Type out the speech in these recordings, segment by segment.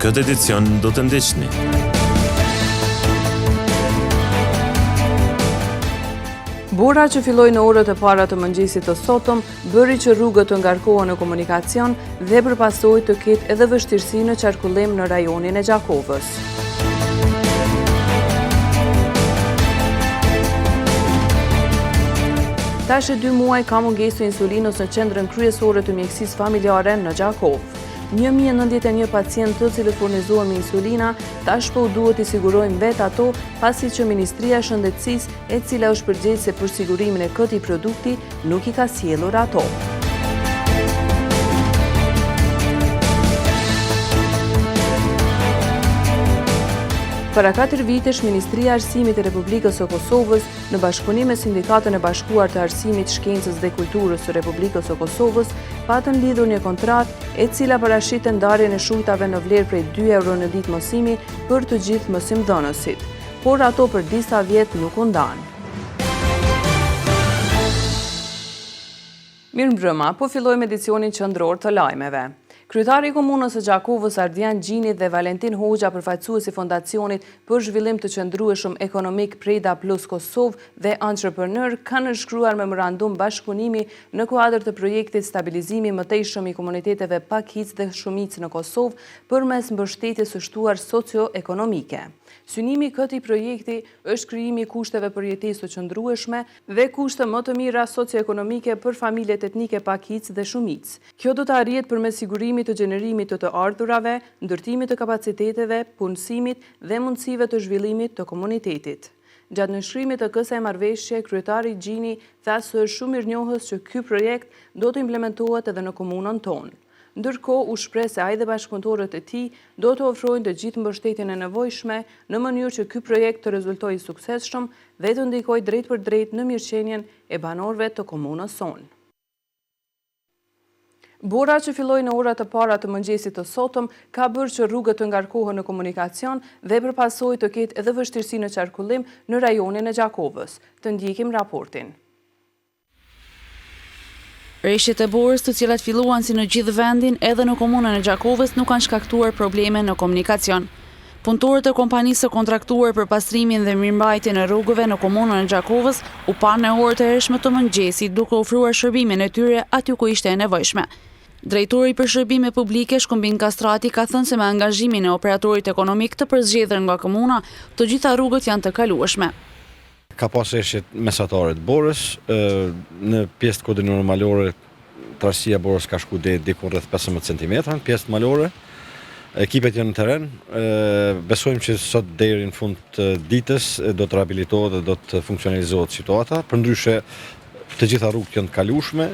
këtë edicion do të ndiqni. Bura që filloi në orët e para të mëngjesit të sotëm, bëri që rrugët të ngarkohen në komunikacion dhe përpasoj të ketë edhe vështirësi në qarkullim në rajonin e Gjakovës. Tash e 2 muaj ka mungesë insulinës në qendrën kryesore të mjekësisë familjare në Gjakovë. 1091 pacient të cilët furnizohen me insulina, tash po duhet i sigurojnë vetë ato, pasi që Ministria e Shëndetësisë, e cila është përgjegjëse për sigurimin e këtij produkti, nuk i ka sjellur ato. Para 4 vitesh, Ministria e Arsimit e Republikës së Kosovës, në bashkëpunim me Sindikatën e Bashkuar të Arsimit, Shkencës dhe Kulturës së Republikës së Kosovës, patën lidhur një kontratë e cila parashitën ndarjen e shujtave në vlerë prej 2 euro në ditë mësimi për të gjithë mësimdhënësit, por ato për disa vjet nuk u ndanë. Mirëmbrëma, po fillojmë edicionin qendror të lajmeve. Kryetari i Komunës së Gjakovës Ardian Gjini dhe Valentin Hoxha, përfaqësuesi Fondacionit për Zhvillim të Qëndrueshëm Ekonomik Preda Plus Kosovë dhe Entrepreneur, kanë shkruar memorandum bashkëpunimi në kuadër të projektit Stabilizimi mëtejshëm i komuniteteve pakicë dhe shumicë në Kosovë përmes mbështetjes së shtuar socio-ekonomike. Synimi i këtij projekti është krijimi i kushteve për jetesë të qëndrueshme dhe kushte më të mira socio-ekonomike për familjet etnike pakicë dhe shumicë. Kjo do të arrihet përmes sigurimit të gjenerimit të ardhurave, ndërtimit të kapaciteteve, punësimit dhe mundësive të zhvillimit të komunitetit. Gjatë nënshkrimit të kësaj marrëveshje, kryetari Gjini tha se është shumë mirënjohës që ky projekt do të implementohet edhe në komunën tonë. Ndërkohë, u shpreh se ai dhe bashkëpunëtorët e tij do të ofrojnë të gjithë mbështetjen e nevojshme në mënyrë që ky projekt të rezultojë suksesshëm dhe të ndikojë drejt për drejt në mirëqenien e banorëve të komunës sonë. Bura që filloi në orat e para të mëngjesit të sotëm ka bërë që rrugët të ngarkohen në komunikacion dhe përpasoj të ketë edhe vështirësi në qarkullim në rajonin e Gjakovës. Të ndjekim raportin. Rreshtet e borës, të cilat filluan si në gjithë vendin, edhe në komunën e Gjakovës, nuk kanë shkaktuar probleme në komunikacion. Punëtorët e kompanisë së kontraktuar për pastrimin dhe mirëmbajtjen e rrugëve në komunën e Gjakovës u panë në orët e hershme të mëngjesit, duke ofruar shërbimin e tyre aty ku ishte e nevojshme. Drejtori për shërbime publike Shkumbin Kastrati ka thënë se me angazhimin e operatorit ekonomik të përzgjedhur nga komuna, të gjitha rrugët janë të kalueshme. Ka pas rreshtet mesatare të borës, në pjesë të kodinore malore, trashësia e borës ka shku diku rreth 15 cm, në pjesë malore. Ekipet janë në teren, besojmë që sot deri në fund të ditës do të rehabilitohet dhe do të funksionalizohet situata, përndryshe të gjitha rrugët janë të kalueshme.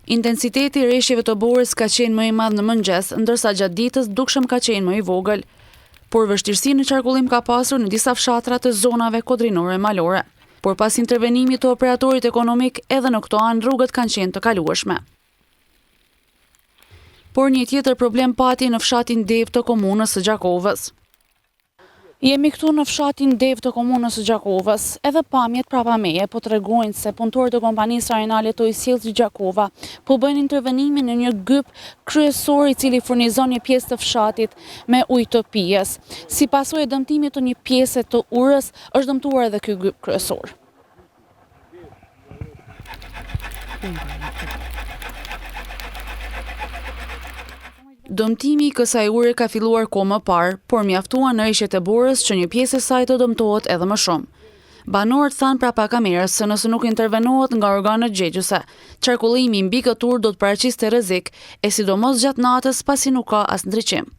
Intensiteti i rreshjeve të borës ka qenë më i madh në mëngjes, ndërsa gjatë ditës dukshëm ka qenë më i vogël. Por vështirësi në qarkullim ka pasur në disa fshatra të zonave kodrinore malore. Por pas intervenimit të operatorit ekonomik, edhe në këto anë rrugët kanë qenë të kalueshme. Por një tjetër problem pati në fshatin Dev të komunës së Gjakovës. Jemi këtu në fshatin Dev të komunës së Gjakovës, edhe pamjet prapa meje po tregojnë se punëtorët e kompanisë arenale të Ojësjellës Gjakova po bëjnë intervenimin në një gyp kryesor i cili furnizon një pjesë të fshatit me ujë të pijes. Si pasojë e dëmtimit të një pjese të urës, është dëmtuar edhe ky gyp kryesor. Dëmtimi i kësaj ure ka filluar kohë më parë, por mjaftuan në rreshtet e borës që një pjesë e saj të dëmtohet edhe më shumë. Banorët thanë prapa kamerës se nëse nuk intervenohet nga organet gjegjëse, qarkullimi mbi këtë urë do të paraqiste rrezik, e sidomos gjatë natës pasi nuk ka as ndriçim.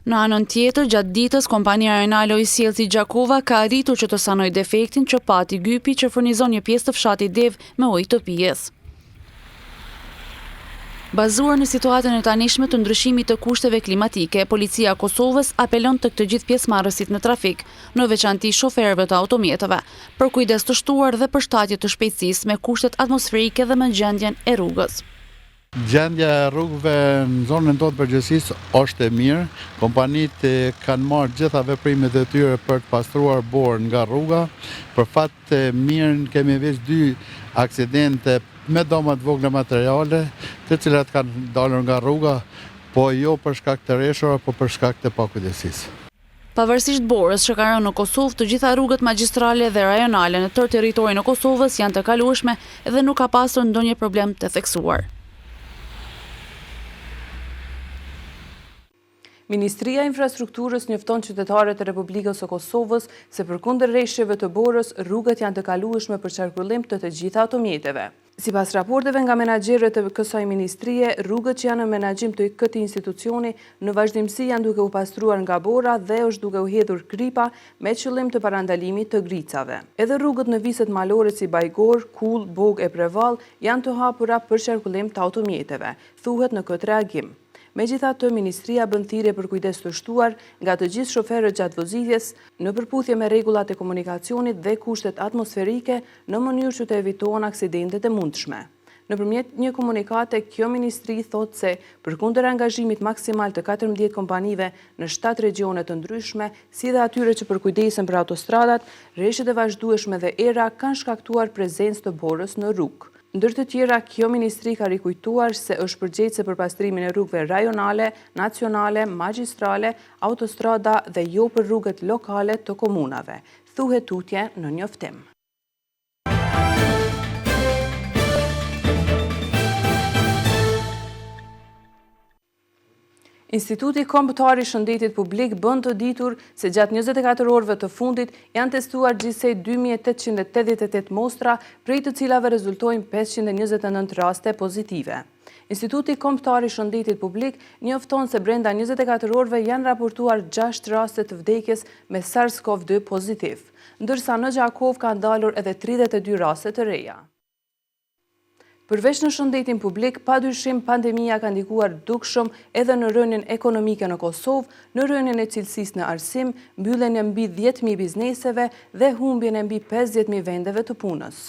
Në anën tjetër, gjatë ditës, kompania arenale Ojësjellës Gjakova ka arritur që të sanojë defektin që pati gypi që furnizon një pjesë të fshatit Dev me ujë të pijes. Bazuar në situatën e tanishme të ndryshimit të kushteve klimatike, Policia e Kosovës apelon të këtë gjithë pjesëmarrësit në trafik, në veçanti shoferëve të automjeteve, për kujdes të shtuar dhe përshtatje të shpejtësisë me kushtet atmosferike dhe me gjendjen e rrugës. Gjendja e rrugëve në zonën tonë përgjithësisë është e mirë. Kompanitë kanë marrë gjitha veprimet e tyre për të pastruar borën nga rruga. Për fat të mirë kemi veç 2 aksidente me doma të vogla materiale, të cilat kanë dalur nga rruga po jo për shkak të rreshura, po për shkak të pakujdesisë. Pavarësisht borës që ka rënë në Kosovë, të gjitha rrugët magjistrale dhe rajonale në tërë territorin e Kosovës janë të kalueshme dhe nuk ka pasur ndonjë problem të theksuar. Ministria e Infrastrukturës njofton qytetarët e Republikës së Kosovës se përkundër rreshjeve të borës, rrugët janë të kalueshme për qarkullim të gjitha automjeteve. Sipas raporteve nga menaxherët e kësaj ministrie, rrugët që janë në menaxhim të këtij institucioni në vazhdimsi janë duke u pastruar nga bora dhe është duke u hedhur kripa me qëllim të parandalimit të gricave. Edhe rrugët në viset malore si Bajgor, Kull, Bog e Prevall janë të hapura për qarkullim të automjeteve, thuhet në këtë reagim. Megjithatë, ministria bën thirrje për kujdes të shtuar nga të gjithë shoferët gjatë vozitjes në përputhje me rregullat e komunikacionit dhe kushtet atmosferike në mënyrë që të evitohen aksidentet e mundshme. Nëpërmjet një komunikate, kjo ministri thotë se përkundër angazhimit maksimal të 14 kompanive në 7 regione të ndryshme, si dhe atyre që përkujdesen për autostradat, rreshtet e vazhdueshme dhe era kanë shkaktuar prezencë të borës në rrugë. Ndër të tjera, kjo ministri ka rikujtuar se është përgjegjëse për pastrimin e rrugëve rajonale, nacionale, magjistrale, autostrada dhe jo për rrugët lokale të komunave, thuhet tutje në njoftim. Instituti Kombëtar i Shëndetit Publik bën të ditur se gjatë 24 orëve të fundit janë testuar gjithsej 2888 mostra, prej të cilave rezultojnë 529 raste pozitive. Instituti Kombëtar i Shëndetit Publik njofton se brenda 24 orëve janë raportuar 6 raste të vdekjes me SARS-CoV-2 pozitiv, ndërsa në Gjakov kanë dalur edhe 32 raste të reja. Përveç në shëndetin publik, padyshim pandemia ka ndikuar dukshëm edhe në rënien ekonomike në Kosovë, në rënien e cilësisë në arsim, mbylljen e mbi 10.000 bizneseve dhe humbjen e mbi 50.000 vendeve të punës.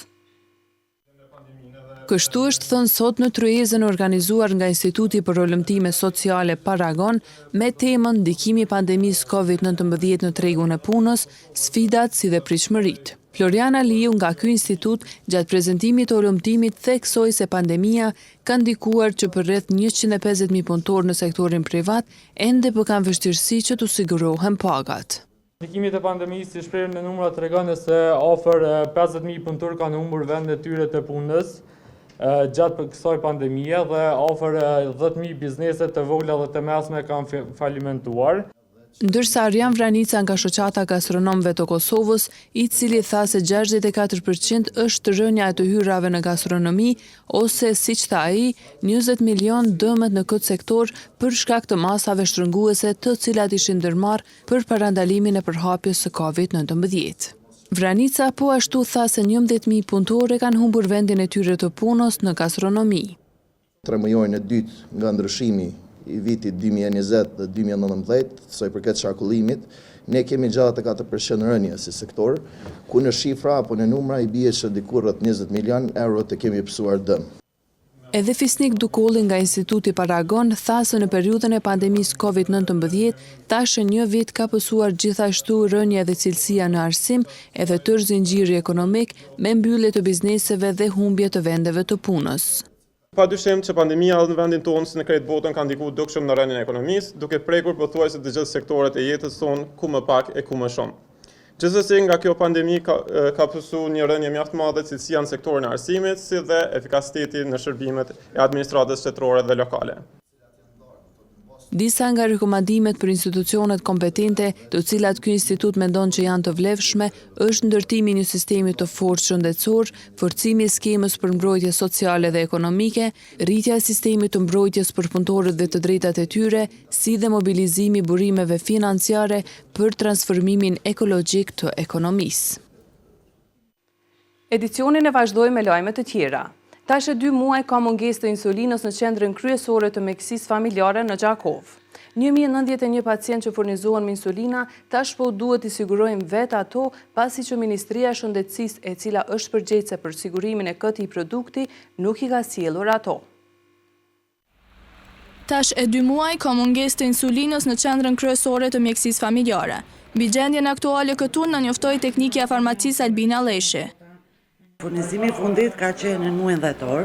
Kështu është thënë sot në tryezën organizuar nga Instituti për Rrëlëmtime Sociale Paragon me temën Ndikimi i pandemisë COVID-19 në tregun e punës, sfidat si dhe pritshmëritë. Floriana Liu nga ky institut gjatë prezantimit të rrëmtimit theksoi se pandemia ka ndikuar që për rreth 150.000 punëtorë në sektorin privat ende po kanë vështirësi që të sigurohen pagat. Ndikimi i pandemisë si shprehur në numra tregon se afër 50.000 punëtorë kanë humbur vendet e tyre të punës gjatë kësaj pandemie dhe afër 10.000 biznese të vogla dhe të mesme kanë falimentuar. Ndërsa Arjan Vranica nga shoqata gastronomëve të Kosovës, i cili tha se 64% është rënja e të hyrave në gastronomi, ose siç tha ai, 20 milion dëmet në këtë sektor për shkak të masave shtrënguese të cilat ishin ndërmarrë për parandalimin e përhapjes së COVID-19. Vranica po ashtu tha se 11.000 punëtorë kanë humbur vendin e tyre të punës në gastronomi. 3 muajin e dytë nga ndryshimi i vitit 2020 dhe 2019, soi përket qarkullimit, ne kemi 64% rënje si sektor, ku në shifra apo në numra i bie që dikur rreth 20 milion euro të kemi pësuar dëm. Edhe Fisnik Dukolli nga Instituti Paragon tha se në periudhën e pandemisë COVID-19, tashë një vit ka pësuar gjithashtu rënja dhe cilësia në arsim, edhe tërë zinxhiri ekonomik me mbyllje të bizneseve dhe humbje të vendeve të punës. Padyshim që pandemia në vendin tonë si në krejt botën ka ndikuar dukshëm në rënien e ekonomisë, duke prekur pothuajse të gjithë sektorët e jetës tonë, ku më pak e ku më shumë. Gjithsesi, nga kjo pandemi ka pësuar një rënje mjaft madhe cilësia në sektorin e arsimit, si dhe efikasiteti në shërbimet e administratës shtetërore dhe lokale. Disa nga rekomandimet për institucionet kompetente, të cilat ky institut mendon që janë të vlefshme, është ndërtimi i një sistemi të fortë shëndetësor, forcimi i skemës për mbrojtje sociale dhe ekonomike, rritja e sistemit të mbrojtjes për punëtorët dhe të drejtat e tyre, si dhe mobilizimi i burimeve financiare për transformimin ekologjik të ekonomisë. Edicionin e vazhdojmë me lajme të tjera. Tash e 2 muaj ka mungesë të insulinës në qendrën kryesore të mjekësisë familjare në Gjakov. 1091 pacient që furnizohen me insulina tash po duhet i sigurojnë vetë ato, pasi që Ministria e Shëndetësisë, e cila është përgjegjëse për sigurimin e këtij produkti, nuk i ka sjellur ato. Tash e 2 muaj ka mungesë të insulinës në qendrën kryesore të mjekësisë familjare. Mbi gjendjen aktuale këtu na njoftoi teknikja e farmacisë Albina Leshi. Furnizimi fundit ka qenë në muajin dhjetor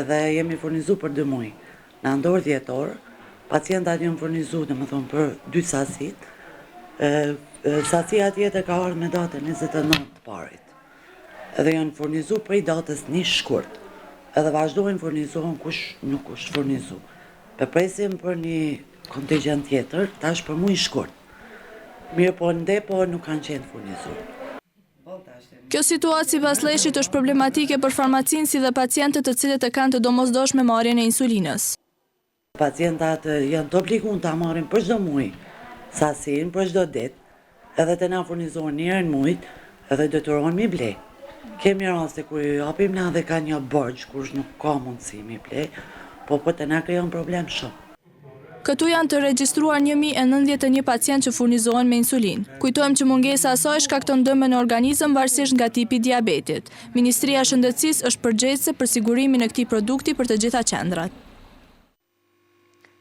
dhe jemi furnizuar për 2 muaj. Në andor dhjetor pacientat janë furnizu, domethënë për 2 sasit. Sasia tjetër ka ardhur me datën 29 të parit. Edhe janë furnizu prej datës 1 shkurt. Edhe vazhdojnë furnizohen kush nuk është furnizu. Presim për një kontingjent tjetër, tash për muaj shkurt. Mirë po në depo nuk kanë qenë furnizuar. Kjo situatë sipas leshit është problematike për farmacinë si dhe pacientët të cilët e kanë të domosdoshme marrjen e insulinës. Pacientat janë të obliguar ta marrin për çdo muaj sasin për çdo ditë, edhe të na furnizohen një herë në muaj, edhe detyrohen mi ble. Kemi raste kur i japim na dhe ka një borxh kush nuk ka mundësi mi ble, po të na krijon problem shumë. Këtu janë të regjistruar 1091 pacient që furnizohen me insulin. Kujtojmë që mungesa e saj shkakton dëme në organizëm varësisht nga tipi diabetit. Ministria e Shëndetësisë është përgjegjëse për sigurimin e këtij produkti për të gjitha qendrat.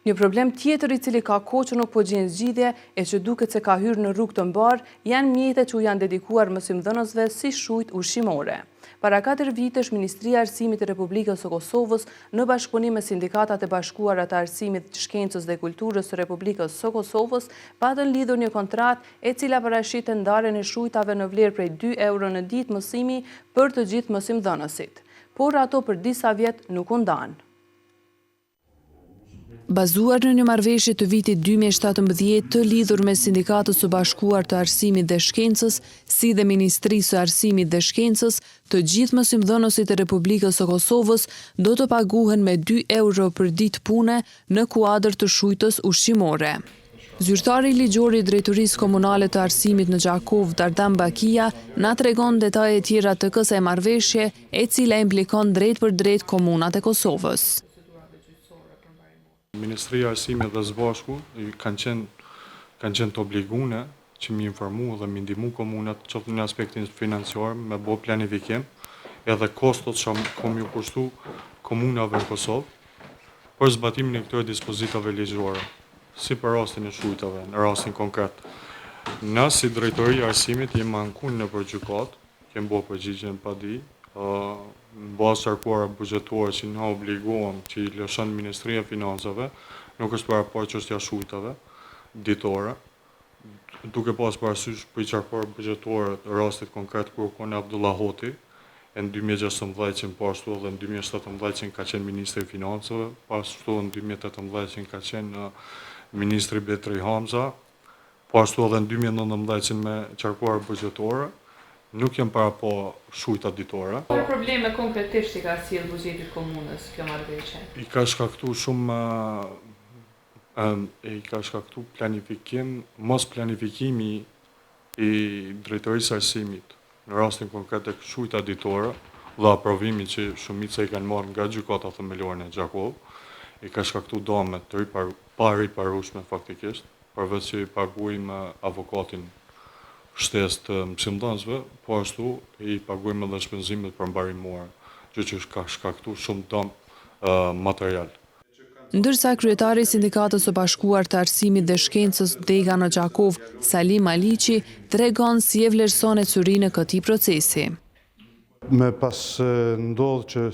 Një problem tjetër i cili ka kohë që nuk po gjen zgjidhje e që duket se ka hyrë në rrugë të mbar, janë mjetet që janë dedikuar mësimdhënësve si shujt ushqimore. Para 4 vitesh, Ministria e Arsimit e Republikës së Kosovës, në bashkëpunim me sindikatat e bashkuara të arsimit, shkencës dhe kulturës të Republikës së Kosovës, patën lidhur një kontratë e cila parashitën ndarjen e shujtave në vlerë prej 2 euro në ditë mësimi për të gjithë mësimdhënësit. Por ato për disa vjet nuk u ndanë. Bazuar në një marrëveshje të vitit 2017 të lidhur me Sindikatës së Bashkuar të Arsimit dhe Shkencës, si dhe Ministrisë së Arsimit dhe Shkencës, të gjithë mësimdhënësit e Republikës së Kosovës do të paguhen me 2 euro për ditë pune në kuadër të shujtës ushqimore. Zyrtari ligjor i Drejtorisë Komunale të Arsimit në Gjakov, Dardan Bakia, na tregon detaje tjera të kësaj marrëveshje, e cila implikon drejt për drejt komunat e Kosovës. Ministria e Arsimit dhe Zbashku kanë qenë të obligune që mi informu dhe mi ndihmu komunat qoftë në aspektin financiar me bo planifikim edhe kostot që kom ju kushtu komunave në Kosovë për zbatimin e këtyre dispozitave ligjore, si për rastin e shujtave, në rastin konkret. Na si Drejtoria e Arsimit jemi ankuar në gjykat, kemi bo përgjigjen pa di, në bazë qarkuara buxhetore që na obligohem që i lëshon Ministria e Financave, nuk është para parë çështja shujtave ditore, duke pas parasysh për qarkuara buxhetore rastet konkret kur kone Abdullah Hoti, në 2016 që pashtu edhe në 2017 që ka qenë Ministri i Financave, pashtu në 2018 që ka qenë Ministri Betri Hamza, pashtu edhe në 2019 që me qarkuara buxhetore, nuk jem para po shujta ditore. Por probleme konkretisht i ka sjell buxhetit komunës kjo marrëveshje? I ka shkaktu shumë planifikim, mos planifikimi i Drejtorisë Arsimit në rastin konkret e shujta ditore dhe aprovimi që shumica i kanë marrë nga gjykata themelore në Gjakov, i ka shkaktu dame të riparueshme faktikisht, përveç që i paguajmë avokatin shtesë të mësimdhënësve, po ashtu i paguajmë edhe shpenzimet për mbarimore, që ka shkaktu shumë dëm material. Ndërsa kryetari i Sindikatës së Bashkuar të Arsimit dhe Shkencës Dega në Gjakov, Salim Aliqi, tregon si e vlerëson ecurinë e këtij procesi. Me pas ndodhë që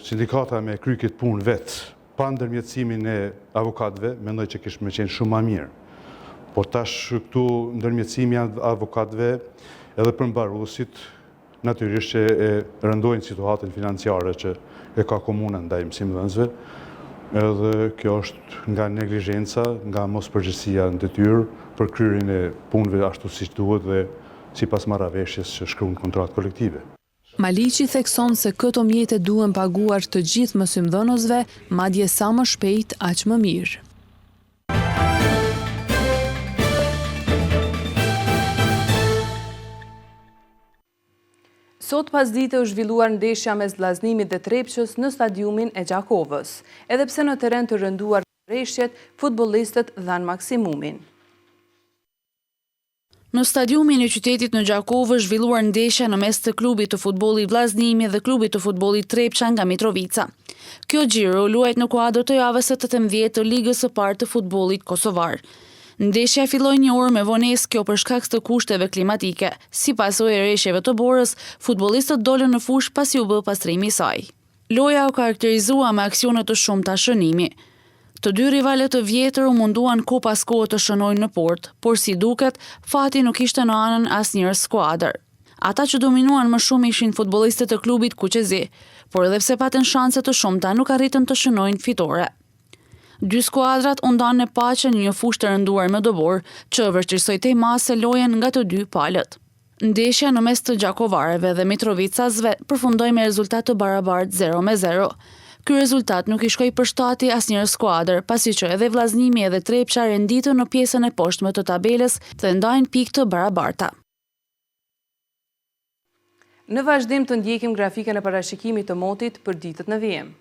sindikata me kry këtë punë vetë, pa ndërmjetësimin e avokatëve, mendoj që kishte më qenë shumë më mirë. Por tash këtu ndërmjetësimi janë avokatëve edhe për mbaruesit, natyrisht që e rëndojnë situatën financiare që e ka komuna ndaj mësimdhënësve, edhe kjo është nga neglizhenca, nga mospërgjegjësia në detyrë për kryerjen e punëve ashtu siç duhet dhe sipas marrëveshjes që shkruan kontratë kolektive. Maliqi thekson se këto mjete duhen paguar të gjithë mësimdhënësve, madje sa më shpejt aq më mirë. Sot pas dite u zhvilluar ndeshja mes Vllaznimit dhe Trepçës në stadiumin e Gjakovës. Edhe pse në terren të rënduar rreshjet, futbollistët dhanë maksimumin. Në stadiumin e qytetit në Gjakovë zhvilluar ndeshja në mes të klubit të futbollit Vllaznimi dhe klubit të futbollit Trepça nga Mitrovica. Kjo xhiro luajt në kuadër të javës së 18 të Ligës së Parë të futbollit kosovar. Ndeshja filloi një orë me vonesë, kjo për shkak të kushteve klimatike. Si pasojë e rreshjeve të borës, futbollistët dolën në fushë pasi u bë pastrimi i saj. Loja u karakterizua me aksione të shumta shënimi. Të dy rivalet të vjetër u munduan ko pas kohë të shënojnë në port, por si duket, fati nuk ishte në anën asnjër skuadër. Ata që dominuan më shumë ishin futbollistët e klubit Kuqezi, por edhe pse patën shanse të shumta nuk arritën të shënojnë fitore. Dy skuadrat u ndanë në paqe në një fushë të rënduar me dobor, që vërtetësoi temase lojen nga të dy palët. Ndeshja në mes të Gjakovareve dhe Mitrovicasve përfundoi me rezultat të barabartë 0-0. Ky rezultat nuk i shkoi përshtati asnjër skuadër, pasi që edhe Vllaznimi edhe Trepça renditën në pjesën e poshtme të tabelës dhe ndajnë pikë të barabarta. Në vazhdim të ndjekim grafikën e parashikimit të motit për ditët në vijim.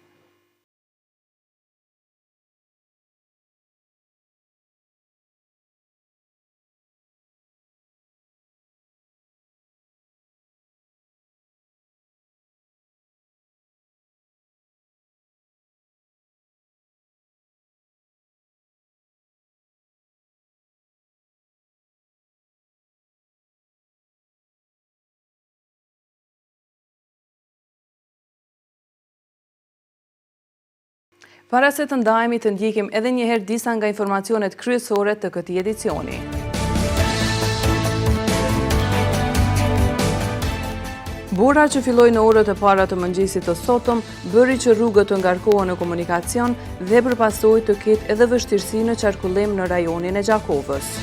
Para se të ndajemi të ndjekim edhe njëherë disa nga informacionet kryesore të këtij edicioni. Bura që filloi në orët e para të mëngjesit të sotëm bëri që rrugët të ngarkohen në komunikacion dhe përpasoi të ketë edhe vështirësi në qarkullim në rajonin e Gjakovës.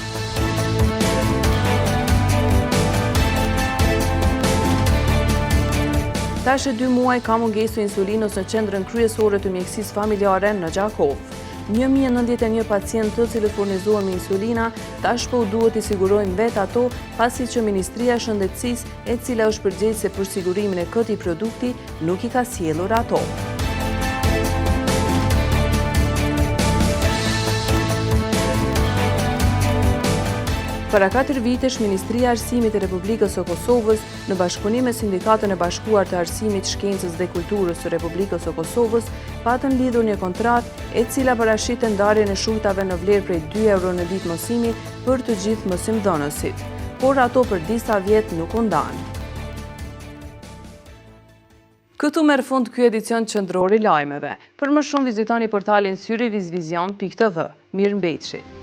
Tash e 2 muaj ka mungesë insulinës në qendrën kryesore të mjekësisë familjare në Gjakovë. 1091 pacient të cilët furnizohen me insulina, tash po duhet i sigurojnë vetë ato, pasi që Ministria e Shëndetësisë, e cila është përgjegjëse për sigurimin e këtij produkti, nuk i ka sjellur ato. Para 4 vitesh, Ministria e Arsimit e Republikës së Kosovës, në bashkëpunim me Sindikatën e Bashkuar të Arsimit, Shkencës dhe Kulturës së Republikës së Kosovës, patën lidhur një kontratë e cila parashite ndarjen e shujtave në vlerë prej 2 euro në ditë mësimi për të gjithë mësimdhënësit, por ato për disa vjet nuk u ndanë. Këtu merr fund ky edicion qendror i lajmeve. Për më shumë vizitoni portalin syrivizvizion.tv. Mirëmbëjtje.